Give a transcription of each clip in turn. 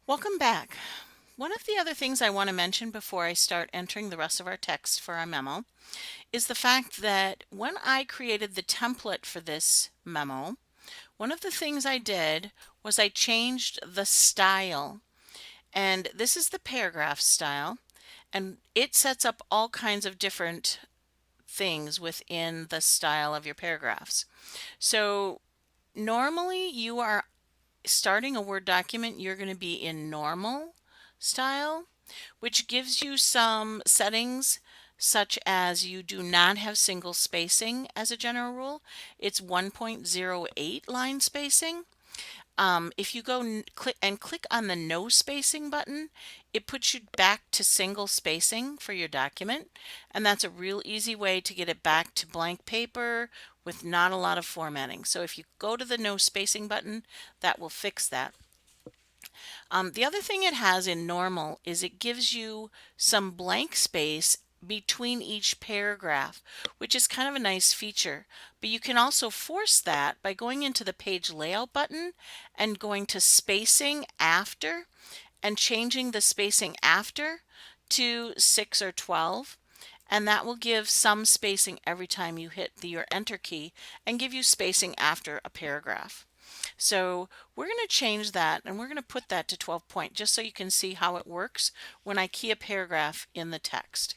Welcome back. One of the other things I want to mention before I start entering the rest of our text for our memo is the fact that when I created the template for this memo, one of the things I did was I changed the style. And this is the paragraph style, and it sets up all kinds of different things within the style of your paragraphs. So normally you are starting a Word document, you're going to be in normal style, which gives you some settings such as you do not have single spacing as a general rule. It's 1.08 line spacing. If you go click on the no spacing button, it puts you back to single spacing for your document, and that's a real easy way to get it back to blank paper with not a lot of formatting. So if you go to the no spacing button, that will fix that. The other thing it has in normal is it gives you some blank space between each paragraph, which is kind of a nice feature. But you can also force that by going into the page layout button and going to spacing after and changing the spacing after to 6 or 12. And that will give some spacing every time you hit your enter key and give you spacing after a paragraph. So we're going to change that and we're going to put that to 12 point just so you can see how it works when I key a paragraph in the text.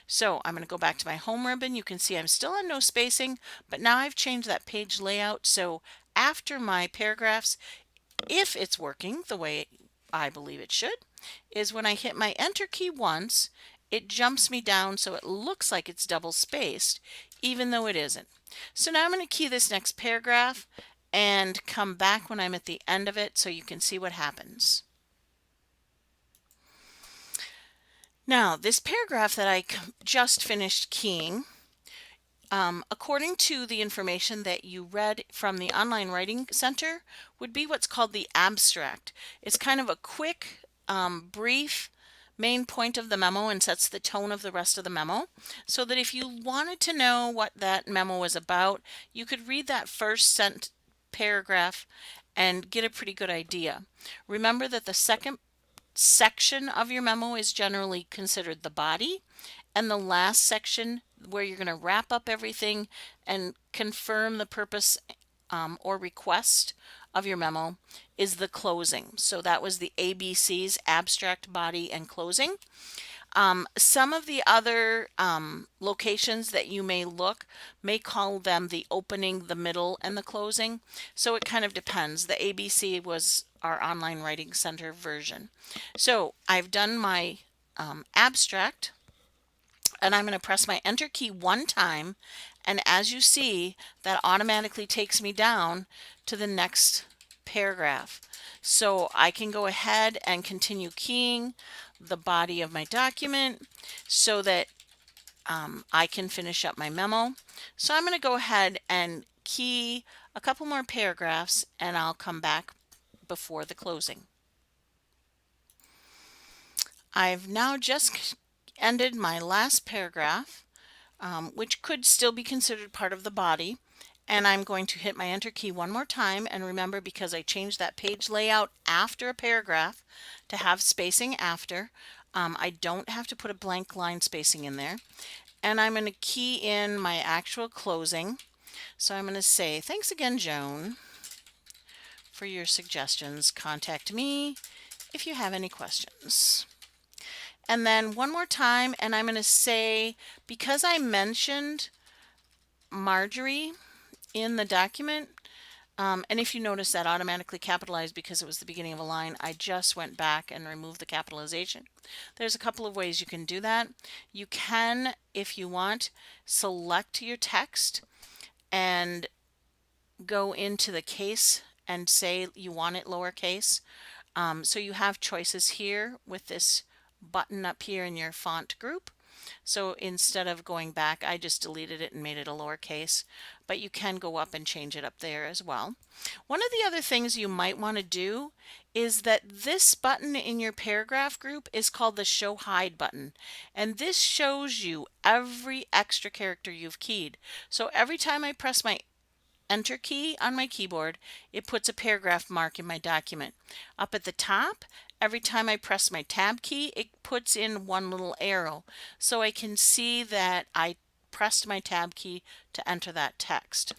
So I'm going to go back to my home ribbon. You can see I'm still on no spacing, but now I've changed that page layout. So after my paragraphs, if it's working the way I believe it should, is when I hit my enter key once, it jumps me down so it looks like it's double spaced, even though it isn't. So now I'm going to key this next paragraph and come back when I'm at the end of it so you can see what happens. Now, this paragraph that I just finished keying, according to the information that you read from the Online Writing Center, would be what's called the abstract. It's kind of a quick, brief main point of the memo and sets the tone of the rest of the memo, so that if you wanted to know what that memo was about, you could read that first paragraph and get a pretty good idea. Remember that the second section of your memo is generally considered the body, and the last section where you're going to wrap up everything and confirm the purpose or request of your memo is the closing. So that was the ABCs: abstract, body, and closing. Some of the other locations that you may look may call them the opening, the middle, and the closing. So it kind of depends. The ABC was our Online Writing Center version. So I've done my abstract, and I'm going to press my enter key one time, and as you see, that automatically takes me down to the next paragraph. So I can go ahead and continue keying the body of my document so that I can finish up my memo. So I'm going to go ahead and key a couple more paragraphs and I'll come back before the closing. I've now just ended my last paragraph, which could still be considered part of the body. And I'm going to hit my enter key one more time, and remember, because I changed that page layout after a paragraph to have spacing after, I don't have to put a blank line spacing in there. And I'm going to key in my actual closing. So I'm going to say, thanks again, Joan, for your suggestions. Contact me if you have any questions. And then one more time, and I'm going to say, because I mentioned Marjorie in the document, and if you notice that automatically capitalized because it was the beginning of a line, I just went back and removed the capitalization. There's a couple of ways you can do that. You can, if you want, select your text and go into the case and say you want it lowercase. So you have choices here with this button up here in your font group. So instead of going back, I just deleted it and made it a lowercase, but you can go up and change it up there as well. One of the other things you might want to do is that this button in your paragraph group is called the Show Hide button, and this shows you every extra character you've keyed. So every time I press my Enter key on my keyboard, it puts a paragraph mark in my document. Up at the top, every time I press my Tab key, it puts in one little arrow so I can see that I pressed my Tab key to enter that text.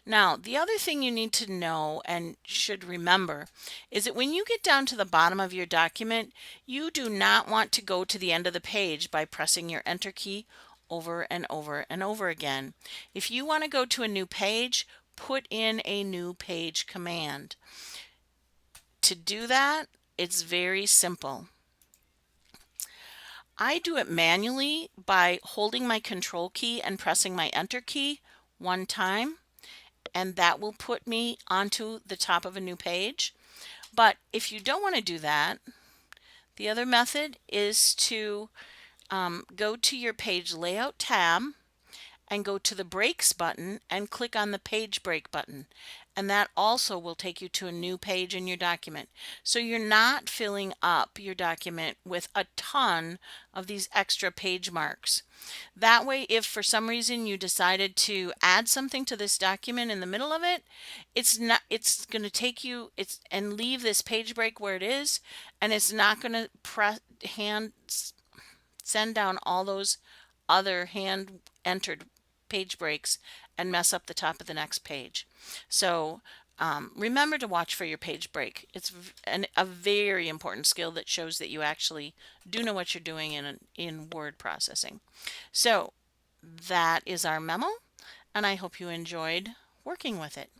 Now, the other thing you need to know and should remember is that when you get down to the bottom of your document, you do not want to go to the end of the page by pressing your Enter key over and over and over again. If you want to go to a new page, put in a new page command. To do that, it's very simple. I do it manually by holding my Control key and pressing my Enter key one time, and that will put me onto the top of a new page. But if you don't want to do that, the other method is to go to your page layout tab and go to the breaks button and click on the page break button. And that also will take you to a new page in your document. So you're not filling up your document with a ton of these extra page marks. That way, if for some reason you decided to add something to this document in the middle of it, it's going to take you and leave this page break where it is, and it's not going to send down all those other hand entered page breaks and mess up the top of the next page. So remember to watch for your page break. It's a very important skill that shows that you actually do know what you're doing in word processing. So that is our memo, and I hope you enjoyed working with it.